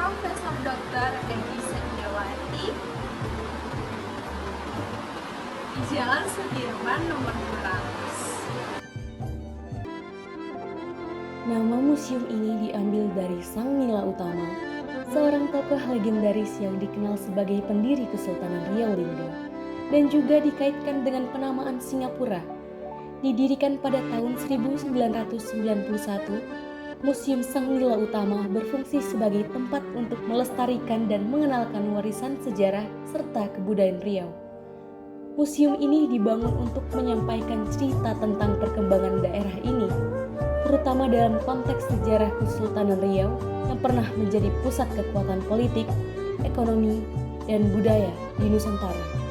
Profesor Dr. Edi Setiawati di Jalan Sudirman nomor 200. Nama museum ini diambil dari Sang Nila Utama, seorang tokoh legendaris yang dikenal sebagai pendiri Kesultanan Riau Lingga, dan juga dikaitkan dengan penamaan Singapura. Didirikan pada tahun 1991, Museum Sang Nila Utama berfungsi sebagai tempat untuk melestarikan dan mengenalkan warisan sejarah serta kebudayaan Riau. Museum ini dibangun untuk menyampaikan cerita tentang perkembangan daerah ini, terutama dalam konteks sejarah Kesultanan Riau yang pernah menjadi pusat kekuatan politik, ekonomi, dan budaya di Nusantara.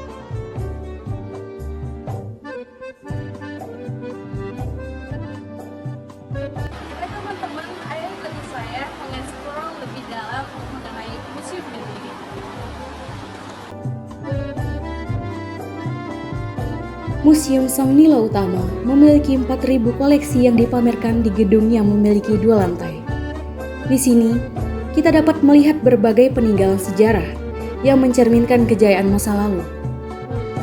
Baik teman-teman, ayo ikuti saya mengeksplor lebih dalam mengenai museum ini. Museum Sang Nila Utama memiliki 4.000 koleksi yang dipamerkan di gedung yang memiliki 2 lantai. Di sini, kita dapat melihat berbagai peninggalan sejarah yang mencerminkan kejayaan masa lalu.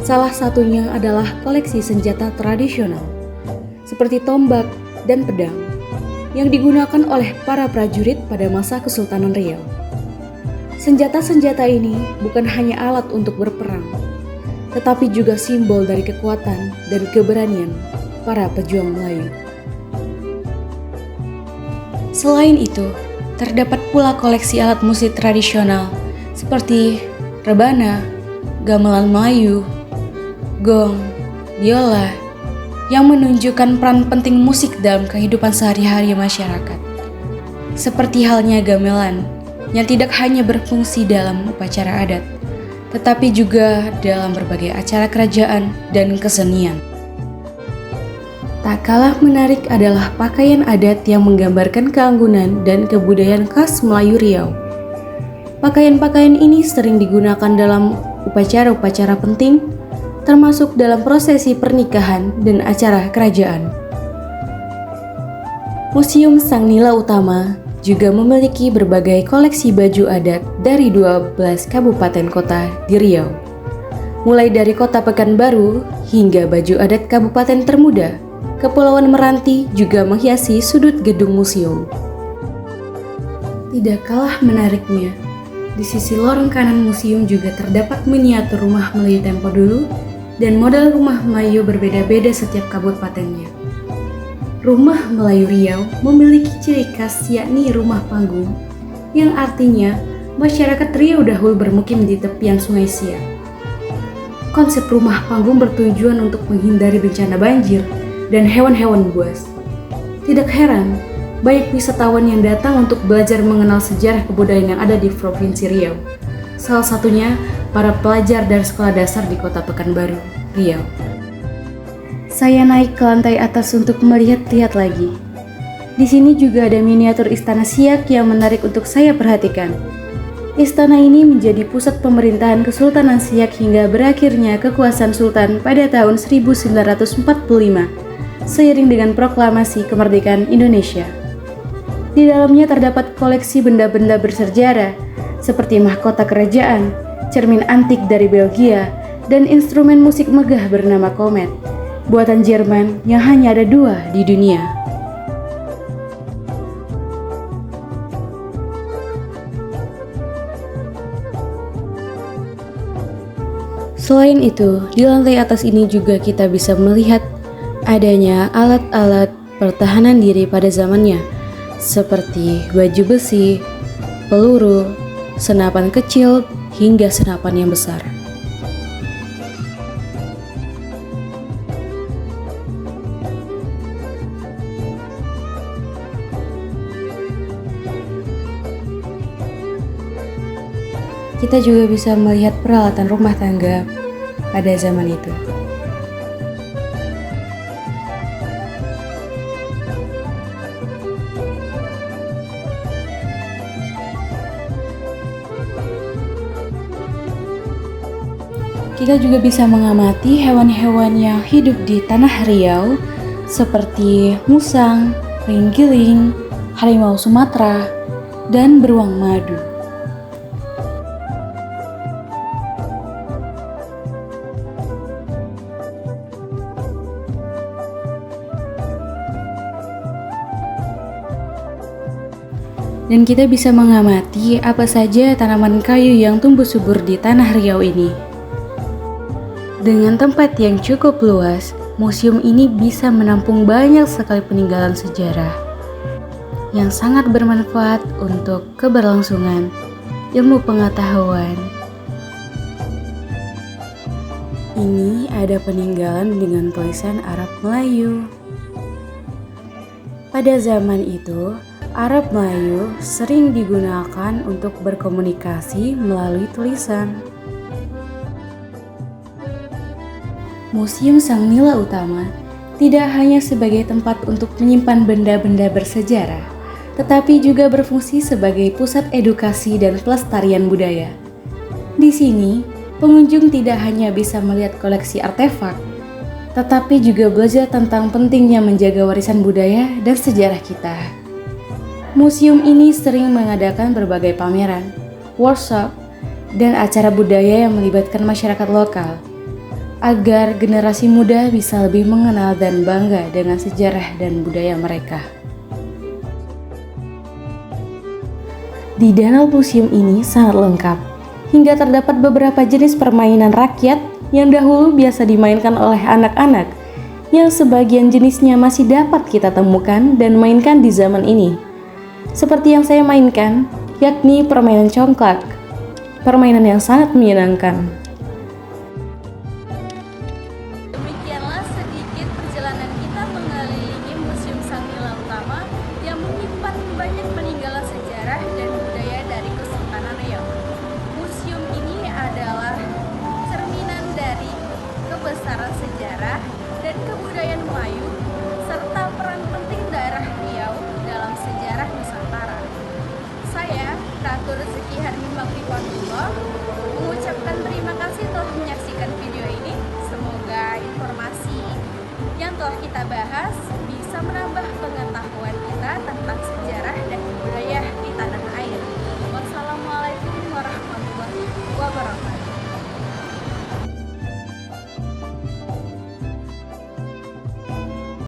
Salah satunya adalah koleksi senjata tradisional, seperti tombak dan pedang, yang digunakan oleh para prajurit pada masa Kesultanan Riau. Senjata-senjata ini bukan hanya alat untuk berperang, tetapi juga simbol dari kekuatan dan keberanian para pejuang Melayu. Selain itu, terdapat pula koleksi alat musik tradisional seperti rebana, gamelan Melayu, gong, biola, yang menunjukkan peran penting musik dalam kehidupan sehari-hari masyarakat. Seperti halnya gamelan, yang tidak hanya berfungsi dalam upacara adat, tetapi juga dalam berbagai acara kerajaan dan kesenian. Tak kalah menarik adalah pakaian adat yang menggambarkan keanggunan dan kebudayaan khas Melayu Riau. Pakaian-pakaian ini sering digunakan dalam upacara-upacara penting, termasuk dalam prosesi pernikahan dan acara kerajaan. Museum Sang Nila Utama juga memiliki berbagai koleksi baju adat dari 12 kabupaten kota di Riau. Mulai dari Kota Pekanbaru hingga baju adat Kabupaten Termuda, Kepulauan Meranti juga menghiasi sudut gedung museum. Tidak kalah menariknya, di sisi lorong kanan museum juga terdapat miniatur rumah Melayu tempo dulu dan model rumah Melayu berbeda-beda setiap kabupatennya. Rumah Melayu Riau memiliki ciri khas yakni rumah panggung, yang artinya masyarakat Riau dahulu bermukim di tepian Sungai Siak. Konsep rumah panggung bertujuan untuk menghindari bencana banjir dan hewan-hewan buas. Tidak heran, banyak wisatawan yang datang untuk belajar mengenal sejarah kebudayaan yang ada di Provinsi Riau. Salah satunya para pelajar dari sekolah dasar di Kota Pekanbaru, Riau. Saya naik ke lantai atas untuk melihat-lihat lagi. Di sini juga ada miniatur Istana Siak yang menarik untuk saya perhatikan. Istana ini menjadi pusat pemerintahan Kesultanan Siak hingga berakhirnya kekuasaan Sultan pada tahun 1945, seiring dengan proklamasi kemerdekaan Indonesia. Di dalamnya terdapat koleksi benda-benda bersejarah, seperti mahkota kerajaan, cermin antik dari Belgia, dan instrumen musik megah bernama komet, buatan Jerman yang hanya ada 2 di dunia. Selain itu, di lantai atas ini juga kita bisa melihat adanya alat-alat pertahanan diri pada zamannya, seperti baju besi, peluru, senapan kecil, hingga senapan yang besar. Kita juga bisa melihat peralatan rumah tangga pada zaman itu. Kita juga bisa mengamati hewan-hewan yang hidup di tanah Riau seperti musang, ringgiling, harimau Sumatera, dan beruang madu. dan kita bisa mengamati apa saja tanaman kayu yang tumbuh subur di tanah Riau ini. Dengan tempat yang cukup luas, museum ini bisa menampung banyak sekali peninggalan sejarah yang sangat bermanfaat untuk keberlangsungan ilmu pengetahuan. Ini ada peninggalan dengan tulisan Arab Melayu. Pada zaman itu, Arab Melayu sering digunakan untuk berkomunikasi melalui tulisan. Museum Sang Nila Utama tidak hanya sebagai tempat untuk menyimpan benda-benda bersejarah, tetapi juga berfungsi sebagai pusat edukasi dan pelestarian budaya. Di sini, pengunjung tidak hanya bisa melihat koleksi artefak, tetapi juga belajar tentang pentingnya menjaga warisan budaya dan sejarah kita. Museum ini sering mengadakan berbagai pameran, workshop, dan acara budaya yang melibatkan masyarakat lokal, agar generasi muda bisa lebih mengenal dan bangga dengan sejarah dan budaya mereka. Di Danau Museum ini sangat lengkap, hingga terdapat beberapa jenis permainan rakyat yang dahulu biasa dimainkan oleh anak-anak, yang sebagian jenisnya masih dapat kita temukan dan mainkan di zaman ini. Seperti yang saya mainkan, yakni permainan congklak, permainan yang sangat menyenangkan. Demikianlah sedikit perjalanan kita mengelilingi Museum Sang Nila Utama yang menyimpan banyak peninggalan sejarah dan budaya dari Kesultanan Riau. Museum ini adalah cerminan dari kebesaran sejarah dan kebudayaan Melayu serta peran penting daerah Riau dalam sejarah Nusantara. Saya, Ratu Rezeki Harnimbang Rifwanullah, mengucapkan terima kasih telah menyaksikan video ini. Semoga informasi yang telah kita bahas bisa menambah pengetahuan kita tentang